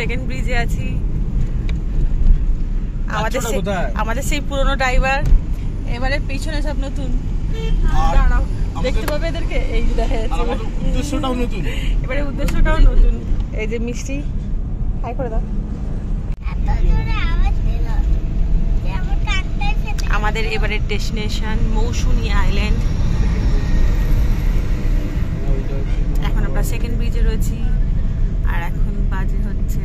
Second ব্রিজে আছি। আমাদের সেই পুরনো ড্রাইভার, এবারে পিছনে সব নতুন। দাঁড়াও, দেখতে পাবে এদেরকে। এই দেখে উদ্দেশ্যটাও নতুন, এবারে উদ্দেশ্যটাও নতুন। এই যে মিষ্টি, হাই করে দাও। আমাদের এবারের ডেস্টিনেশন মৌসুমী আইল্যান্ড। এখন আমরা সেকেন্ড ব্রিজে রয়েছি, আর এখন বাজে হচ্ছে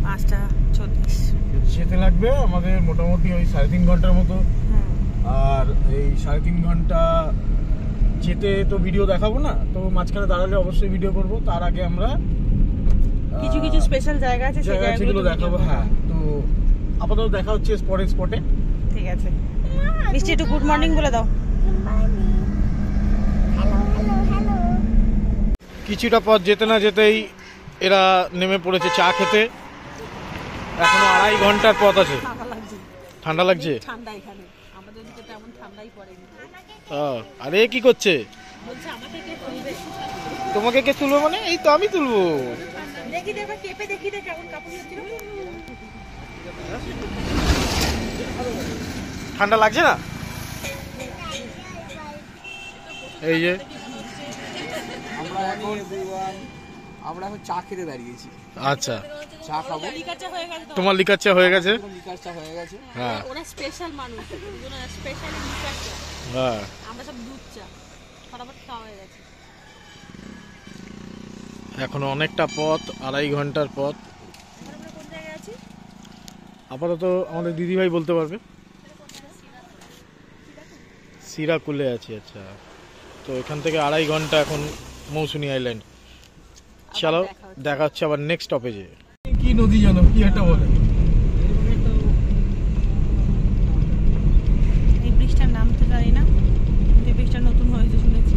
5:40। যেতে লাগবে আমাদের মোটামুটি ওই 3.5 ঘন্টার মতো। আর এই 3.5 ঘন্টা যেতে তো ভিডিও দেখাবো না, তো মাঝখানে দাঁড়ালে অবশ্যই ভিডিও করব। তার আগে আমরা কিছু কিছু স্পেশাল জায়গা আছে, সেই জায়গাগুলো দেখাবো। হ্যাঁ, তো আপাতত দেখা হচ্ছে স্পটে। ঠিক আছে, মিষ্টি একটু গুড মর্নিং বলে দাও। কিছুটা পথ যেতে না যেতেই এরা নেমে পড়েছে চা খেতে। এখনো 2.5 ঘন্টার পথ আছে। ঠান্ডা লাগছে? ঠান্ডা এখানে, আমাদের দিকে তেমন ঠান্ডাই পড়েনি। আরে কি করছে? বলছে আমাকে কে তুলবে? তোমাকে কে তুলবো মানে? এই তো আমি তুলবো। দেখি দে, এবার কেপে দেখি দে কেমন কাপড় হচ্ছিল। ঠান্ডা লাগছে না? এই যে আমরা এখন চা খেতে দাঁড়িয়েছি। আচ্ছা, চা খাবো। তোমার লিকার চা হয়ে গেছে? লিকার চা হয়ে গেছে। হ্যাঁ, ওরা স্পেশাল মানুষ, ওরা স্পেশাল লিকার চা। হ্যাঁ, আমরা সব দুধ চা। ফটাফট খাওয়া হয়ে গেছে। এখনো অনেকটা পথ, 2.5 ঘন্টার পথ। আমরা কোন জায়গায় আছি? আপাতত আমাদের দিদিভাই বলতে পারবে। সিরাকুলে আছি। আচ্ছা, তো এখান থেকে 2.5 ঘন্টা এখন মৌসুমী আইল্যান্ড। চলো দেখা হচ্ছে আবার নেক্সট স্টপেজে। কি নদী জানো, কি একটা বলে? এই ব্রিজটার নাম তো জানি না, এই ব্রিজটা নতুন হয়েছে শুনেছি।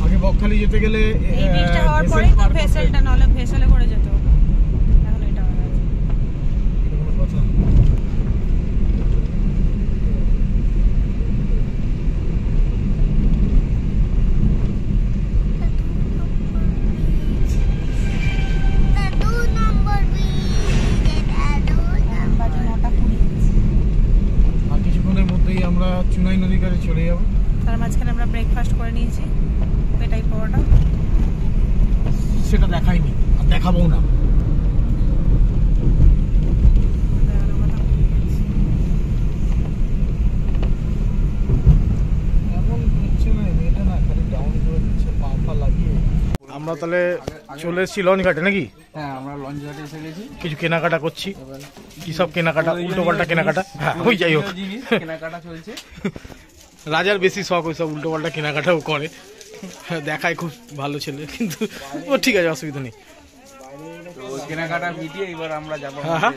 আগে বকখালি যেতে গেলে এই ব্রিজটা হওয়ার পরেই তো ভেসেলটা, নাহলে ভেসেলে করে যেত। এখন এটা হয়ে গেছে। কথা আমরা চুনাই নদীর কাছে চলে যাব। তার মাঝখানে আমরা ব্রেকফাস্ট করে নিয়েছি, পেটাই পাওয়াটা। সেটা দেখাইনি আর দেখাবো না। আমরা তাহলে চলে এসেছি লঞ্চ ঘাটে নাকি? হ্যাঁ, আমরা লঞ্চ ঘাটে এসে গেছি। কিছু কেনাকাটা করছি। কি সব কেনাকাটা? উল্টো পাল্টা কেনাকাটা। হ্যাঁ, ওই যাই হোক, কেনাকাটা চলছে। রাজার বেশি শখ ওই সব উল্টো পাল্টা কেনাকাটাও করে। দেখায় খুব ভালো ছেলে, কিন্তু ও ঠিক আছে, অসুবিধা নেই। তো কেনাকাটা ভিডিও এবার আমরা যাবো। হ্যাঁ,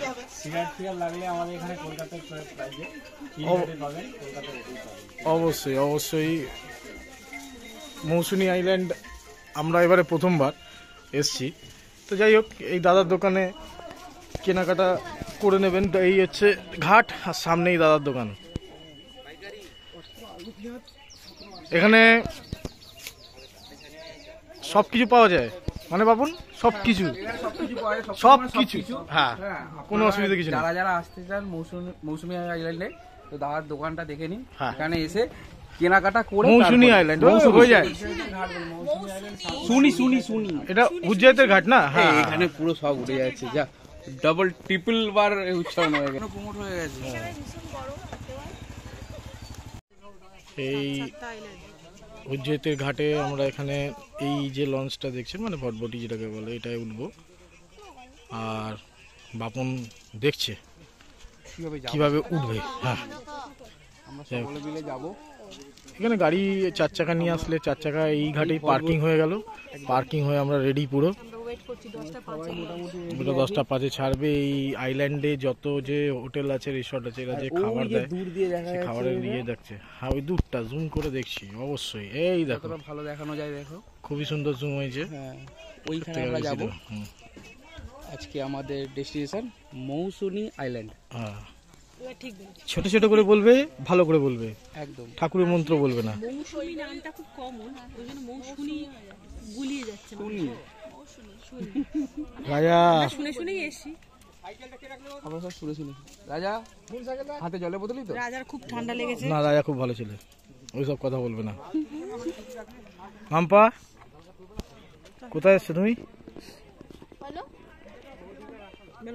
লাগলে আমাদের এখানে কলকাতায় অবশ্যই অবশ্যই। মৌসুমী আইল্যান্ড আমরা এবারে প্রথমবার এসছি, তো যাই হোক এই দাদার দোকানে কেনাকাটা করে নেবেন। এই হচ্ছে ঘাট, আর সামনেই দাদার দোকান। এখানে সব কিছু পাওয়া যায়, মানে বাবুন সব কিছু, হ্যাঁ, কোনো অসুবিধা কিছু নেই। যারা আসতে চান মৌসুমী আইল্যান্ডে, তো দাদার দোকানটা দেখে নিন। হ্যাঁ, এখানে এসে কেনাকাটা করে মৌসুমী আইল্যান্ড হয়ে যায়। শুনি এটা উজ্জয়িতের ঘাট না? হ্যাঁ, এখানে পুরো সব উঠে যাচ্ছে, যা ডাবল ট্রিপল বার উচ্চারণ হয়ে গেছে, প্রমোট হয়ে গেছে। এই উজ্জয়িতের ঘাটে আমরা এখানে এই যে লঞ্চটা দেখছেন, মানে ভটভটি যেটাকে বলে, এটাই উঠবো। আর বাপন দেখছে কিভাবে উঠবে। হ্যাঁ, আমরা সকলে মিলে যাবো। এখানে গাড়ি 4 চাকা নিয়ে আসলে 4 চাকা এই ঘাটেই পার্কিং হয়ে গেল। পার্কিং হয়ে আমরা রেডি পুরো। মোটামুটি 10টা 5-এ ছাড়বে। এই আইল্যান্ডে যত যে হোটেল আছে, রিসর্ট আছে, এরা যে খাবার দেয়, খাবারের নিয়ে দেখছে। হ্যাঁ, ওই দূরটা জুম করে দেখছি অবশ্যই। এই দেখো, ভালো দেখানো যায়, দেখো খুবই সুন্দর জুম হয়েছে। হ্যাঁ, ওইখানে আমরা যাবো। আজকে আমাদের ডেস্টিনেশন মৌসুমী আইল্যান্ড। হ্যাঁ, ছোট ছোট করে বলবে, ভালো করে বলবে, একদম ঠাকুরের মন্ত্র বলবে না। মৌসুমী নামটা খুব কমন, ওই জন্য মৌসুমী গুলিয়ে যাচ্ছে। রাজা শুনে শুনেই এসছি। আমরা সব শুনে শুনে। রাজা হাতে জলের বোতলই তো? রাজার খুব ঠান্ডা লেগেছে। না, রাজা খুব ভালো ছিল, ওইসব কথা বলবে না। মাম্পা কোথায় এসছো তুমি?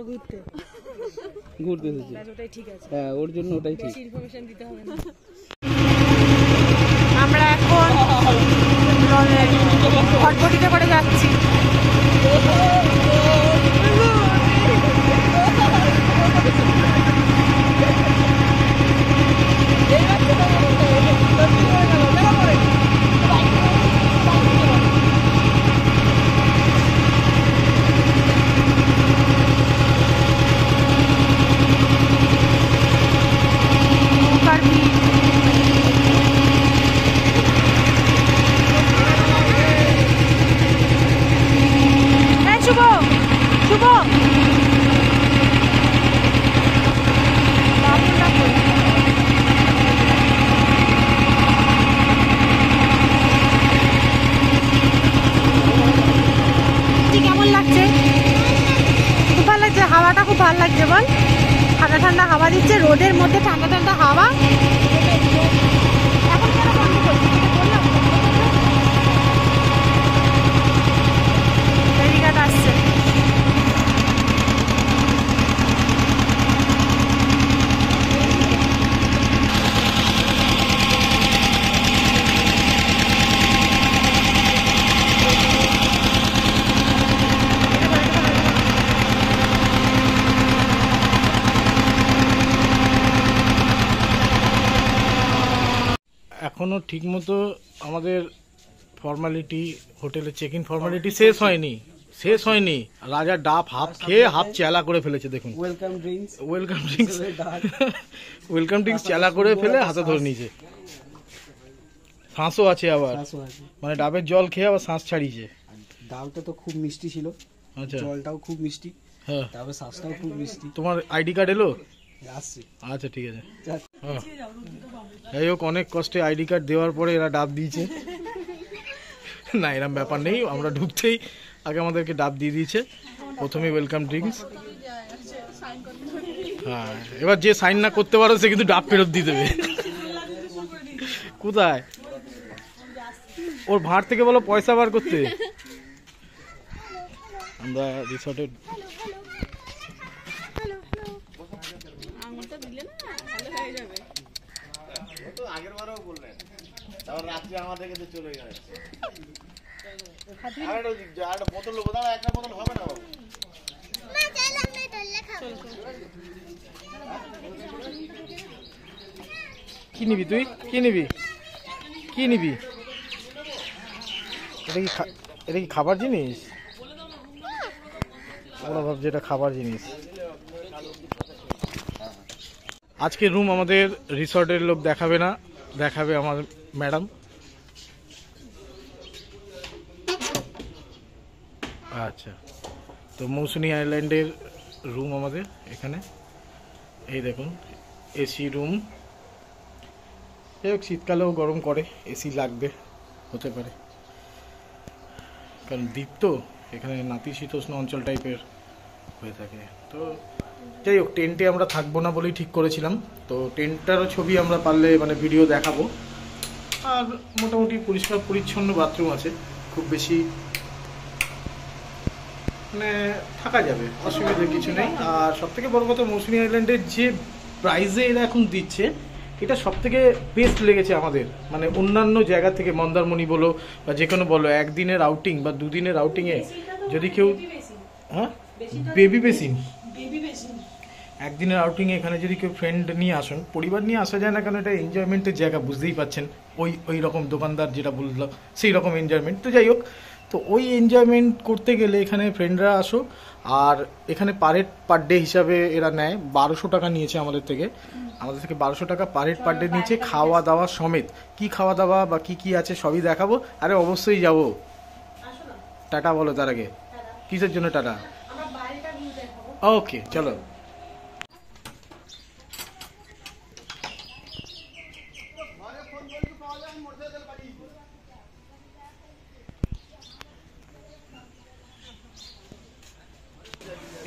ঘুরতে ঘুরতে এসেছি। ওটাই ঠিক আছে, হ্যাঁ, ওর জন্য ওটাই ঠিক। ইনফরমেশন দিতে হবে না। আমরা এখন ফটফটিতে করে যাচ্ছি। শুভ শুভ কেমন লাগছে? খুব ভালো লাগছে, হাওয়াটা খুব ভালো লাগছে। বল, ঠান্ডা ঠান্ডা হাওয়া দিচ্ছে, রোদের মধ্যে ঠান্ডা ঠান্ডা হাওয়া। এখন কেন বন্ধ করছিস? বললাম ফেরিঘাট আসছে। এখনো ঠিক মতো আমাদের ফর্মালিটি, হোটেলে চেক ইন ফর্মালিটি শেষ হয়নি। রাজা ডাব হাফ খেয়ে হাফ চেলা করে ফেলেছে, দেখুন। ওয়েলকাম ড্রিঙ্কস চেলা করে ফেলে হাতে ধরে নিয়েছে। শ্বাসও আছে আবার, মানে ডাবের জল খেয়ে আবার শ্বাস ছাড়িয়েছে। ডাবটা তো খুব মিষ্টি ছিল, আচ্ছা, জলটাও খুব মিষ্টি, হ্যাঁ, তারপর শ্বাসটাও খুব মিষ্টি। তোমার আইডি কার্ড এলো? আসছে। আচ্ছা, ঠিক আছে। যাই হোক, অনেক কষ্টে আইডি কার্ড দেওয়ার পরে এরা ডাব দিয়েছে। না, এরকম ব্যাপার নেই, আমরা ঢুকতেই আগে আমাদেরকে ডাব দিয়ে দিয়েছে। প্রথমে ওয়েলকাম ড্রিঙ্কস। হ্যাঁ, এবার যে সাইন না করতে পারো সে কিন্তু ডাব ফেরত দিয়ে দেবে। কোথায়? ওর ভাঁড় থেকে বলো পয়সা বার করতে। আমরা রিসর্টের কি নিবি তুই? কি নিবি? এটা কি খাবার জিনিস? ওরা ভাবছে এটা খাবার জিনিস। আজকে রুম আমাদের রিসর্টের লোক দেখাবে না, দেখাবে আমার ম্যাডাম। আচ্ছা, তো মৌসুনি আইল্যান্ডের রুম আমাদের এখানে। এই দেখুন, এসি রুম। শীতকালেও গরম করে, এসি লাগবে, হতে পারে, কারণ দ্বীপ তো এখানে নাতিশীতোষ্ণ অঞ্চল টাইপের হয়ে থাকে। তো যাই হোক, টেন্টে আমরা থাকবো না বলেই ঠিক করেছিলাম। তো টেন্টটারও ছবি আমরা পারলে মানে ভিডিও দেখাবো। আর মোটামুটি পরিষ্কার পরিচ্ছন্ন বাথরুম আছে, খুব বেশি মানে থাকা যাবে, অসুবিধা কিছু নেই। আর সবথেকে বড় কথা, মৌসুনি আইল্যান্ডের যে প্রাইজে এরা এখন দিচ্ছে, এটা সবথেকে বেস্ট লেগেছে আমাদের। মানে অন্যান্য জায়গা থেকে, মন্দারমণি বলো বা যে কোনো বলো, একদিনের আউটিং বা দুদিনের আউটিংয়ে যদি কেউ, হ্যাঁ, বেবি বেসিন, একদিনের আউটিংয়ে এখানে যদি কেউ ফ্রেন্ড নিয়ে আসুন, পরিবার নিয়ে আসা যায় না, কারণ এটা এনজয়মেন্টের জায়গা, বুঝতেই পাচ্ছেন। ওই রকম দোকানদার যেটা বললাম সেই রকম এনজয়মেন্ট। তো যাই হোক, তো ওই এনজয়মেন্ট করতে গেলে এখানে ফ্রেন্ডরা আসো। আর এখানে পার ডে হিসাবে এরা নেয় 1200 টাকা নিয়েছে আমাদের থেকে 1200 টাকা পার হেড পার ডে নিয়েছে, খাওয়া দাওয়া সমেত। কি খাওয়া দাওয়া বা কি আছে সবই দেখাবো। আরে অবশ্যই যাবো। টাটা বলো তার আগে। কিসের জন্য টাটা? ওকে, চলো।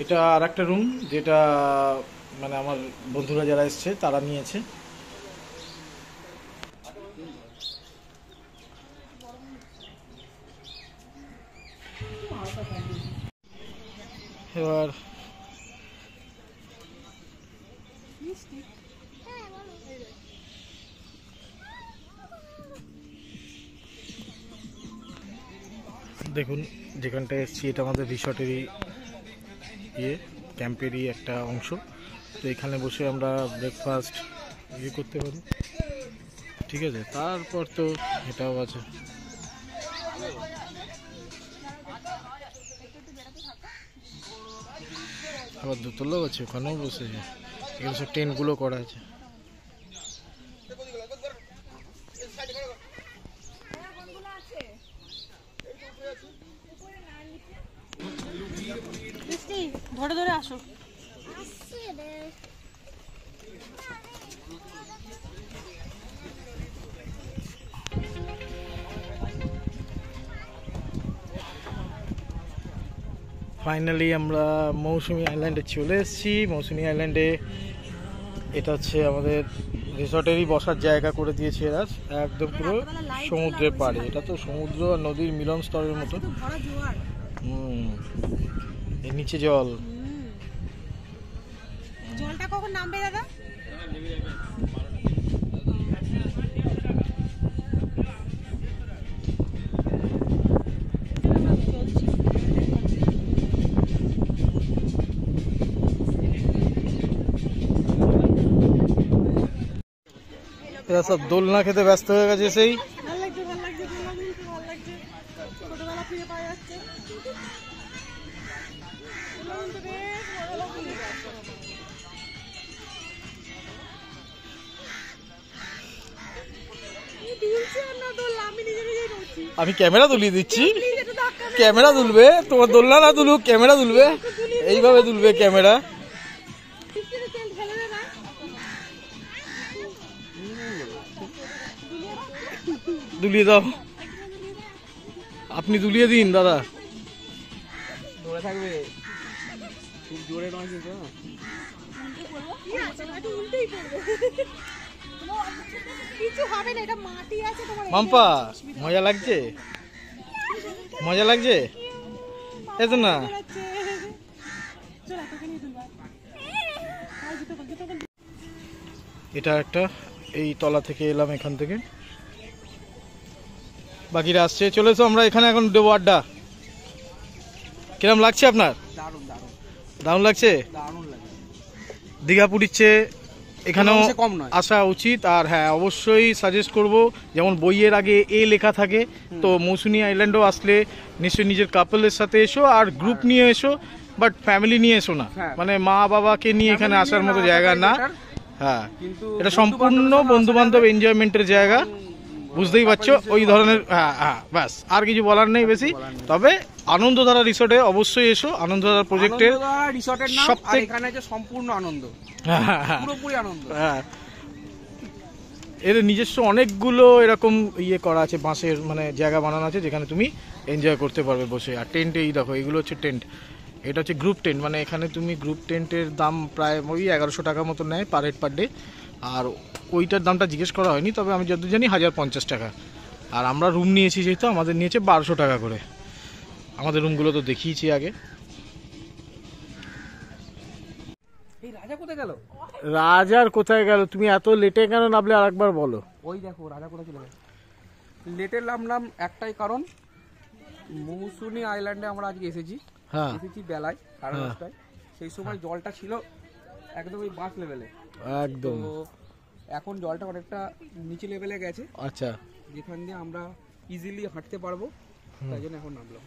এটা আর একটা রুম, যেটা মানে আমার বন্ধুরা যারা এসছে তারা নিয়েছে। এবার দেখুন যেখানটায় এসেছি এটা আমাদের রিসর্টেরই ক্যাম্পেরই একটা অংশ। তো এখানে বসে আমরা ব্রেকফাস্ট করতে পারি, ঠিক আছে। তারপর তো এটাও আছে, আবার দোতলাও আছে, ওখানেও বসে এখানে সব টেন্টগুলো করা আছে। ধরে ধরে আসো। ফাইনালি আমরা মৌসুমী আইল্যান্ডে চলে এসেছি। মৌসুমী আইল্যান্ডে এটা হচ্ছে আমাদের রিসর্টেরই বসার জায়গা করে দিয়েছে এরা, একদম পুরো সমুদ্রের পাড়ে। এটা তো সমুদ্র আর নদীর মিলন স্তরের মতো। এর নিচে জল। জলটা কখন নামবে দাদা? এরা সব দোলনা খেতে ব্যস্ত হয়ে গেছে। সেই ভালো লাগছে, ভালো লাগছে, ভালো লাগছে। ছোটবেলা ফিরে পাওয়া যাচ্ছে। আমি ক্যামেরা তুলিয়ে দিচ্ছি, ক্যামেরা তুলবে, তোমার দোলনা না তুলুক, ক্যামেরা তুলবে, এইভাবে তুলবে ক্যামেরা। দুলিয়ে দাও, আপনি দুলিয়ে দিন দাদা। ধরে থাকবে, খুব জোরে নয় কিন্তু। মাম্পা মজা লাগছে, মজা লাগছে এই তো না। এটা একটা, এই তলা থেকে এলাম, এখান থেকে বাকিরা আসছে। চলে এসো, আমরা এখানে এখন দেবো আড্ডা। কিরম লাগছে আপনার? দারুণ দারুণ দারুণ লাগছে, দারুণ লাগে। দীঘা পুরীচ্ছে এখানেও কম নয়, আসা উচিত। আর হ্যাঁ, অবশ্যই সাজেস্ট করব, যেমন বইয়ের আগে এ লেখা থাকে, তো মৌসুমী আইল্যান্ডও আসলে নিশ্চয়ই নিজের কাপলের সাথে এসো, আর গ্রুপ নিয়ে এসো, বাট ফ্যামিলি নিয়ে এসো না। মানে মা বাবাকে নিয়ে এখানে আসার মতো জায়গা না। হ্যাঁ, এটা সম্পূর্ণ বন্ধু বান্ধব এনজয়মেন্টের জায়গা, বুঝতেই পারছো। ওই ধরনের, হ্যাঁ হ্যাঁ, ব্যাস আর কিছু বলার নেই বেশি। তবে আনন্দধারা রিসোর্টে অবশ্যই এসো। আনন্দধারা প্রজেক্টের রিসর্টের নাম, আর এখানে যে সম্পূর্ণ আনন্দ, পুরোপুরি আনন্দ। হ্যাঁ, এর নিজস্ব অনেকগুলো এরকম করা আছে, বাঁশের মানে জায়গা বানানো আছে যেখানে তুমি এনজয় করতে পারবে বসে। আর টেন্ট, এই দেখো এগুলো হচ্ছে টেন্ট। এটা হচ্ছে গ্রুপ টেন্ট, মানে এখানে তুমি গ্রুপ টেন্টের দাম প্রায় ওই 1100 টাকা মতো নেয় পার হেড পার ডে। আর ওইটার দামটা জিজ্ঞেস করা হয়নি, তবে আমি যত জানি 1050 টাকা। আর আমরা রুম নিয়েছি যেহেতু, আমাদের নিয়েছে 1200 টাকা করে। আমাদের রুমগুলো তো দেখিয়েছি আগে। এই রাজা কোথায় গেল? রাজার কোথায় গেল? তুমি এত লেটে কেন নামলে আরেকবার বলো। ওই দেখো রাজা কোথায় চলে গেল। লেটে নামলাম একটাই কারণ, মৌসুমী আইল্যান্ডে আমরা আজকে এসেছি। হ্যাঁ, এসেছি বেলায় 5:30টায়। সেই সময় জলটা ছিল একদম ওই বাস লেভেলে, একদম। তো এখন জলটা অনেকটা নিচে লেভেলে গেছে। আচ্ছা, যেখান দিয়ে আমরা ইজিলি হাঁটতে পারবো, তাই জন্য এখন নামলাম।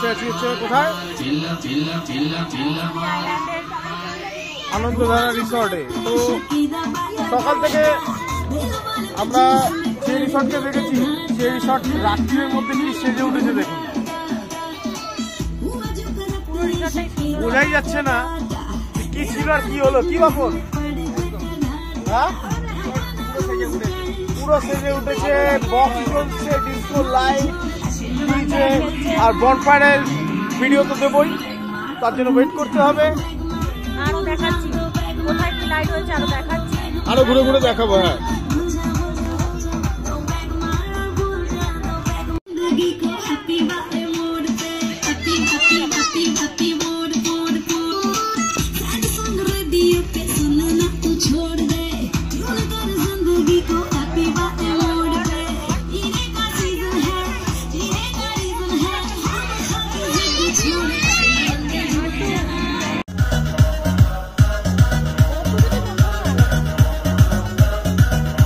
বসে আছি হচ্ছে কোথায়, আনন্দধারা রিসর্টে। তো সকাল থেকে আমরা যে রিসর্টকে দেখেছি সেই রিসর্ট রাত্রির মধ্যে কি সেজে উঠেছে দেখুন, বোঝাই যাচ্ছে না কি ছিল আর কি হলো। কি বাপন, হ্যাঁ পুরো সেজে উঠেছে, বক্স চলছে, ডিস্কো লাইট ডিজে আর বনফায়ারের ভিডিও তো দেবই, তার জন্য ওয়েট করতে হবে। আরো দেখাচ্ছি কোথায় কি লাইট হয়েছে, আরো দেখাচ্ছি, আরো ঘুরে ঘুরে দেখাবো। হ্যাঁ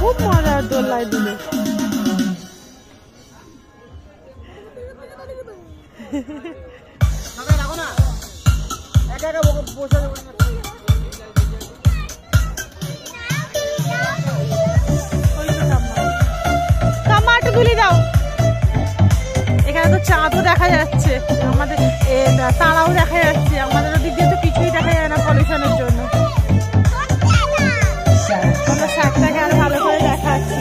খুব মজার দোলায় দিলে। কামাট গুলি দাও। এখানে তো চাঁদও দেখা যাচ্ছে, আমাদের তারাও দেখা যাচ্ছে, আমাদের ওদিক দিয়ে তো কিছুই দেখা যায় না পলিউশনের জন্য। আমরা শাকটাকে আরো ভালো করে দেখাচ্ছি।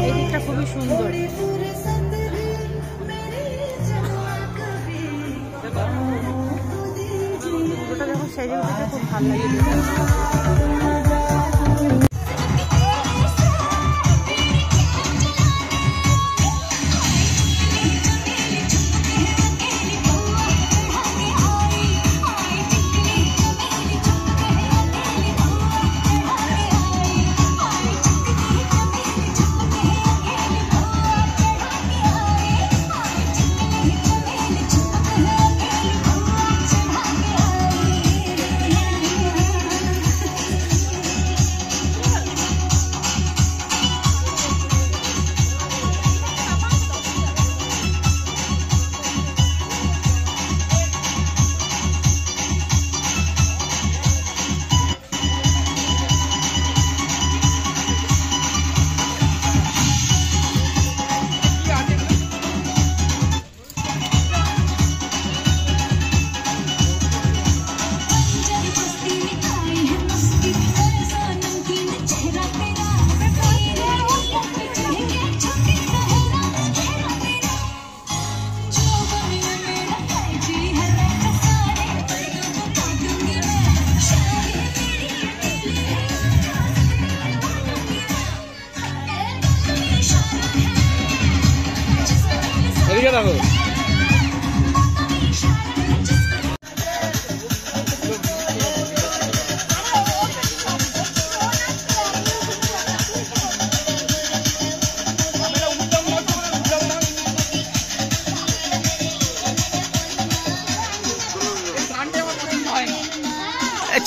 এই দিকটা খুবই সুন্দর। ওটা যখন সেজে উঠেছে খুব ভালো লাগে দেখতে। এদিকে দেখো,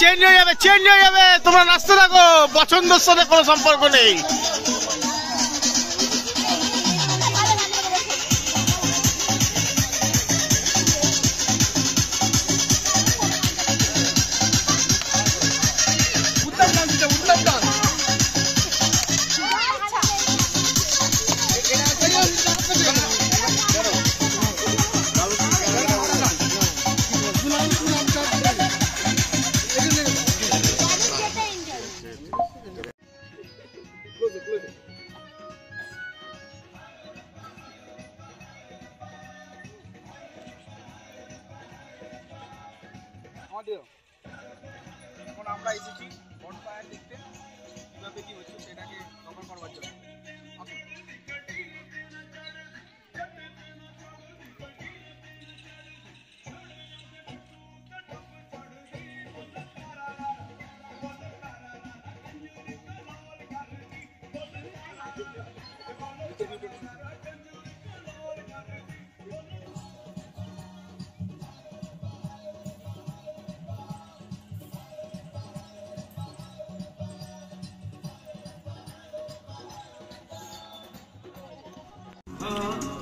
চেঞ্জ হয়ে যাবে, চেঞ্জ হয়ে যাবে, তোমরা নাচতে থাকো, পছন্দের সাথে কোনো সম্পর্ক নেই। এখন আমরা এসেছি বনফায়ার দেখতে, কিভাবে কি হচ্ছে সেটাকে কভার করবার জন্য। ॐ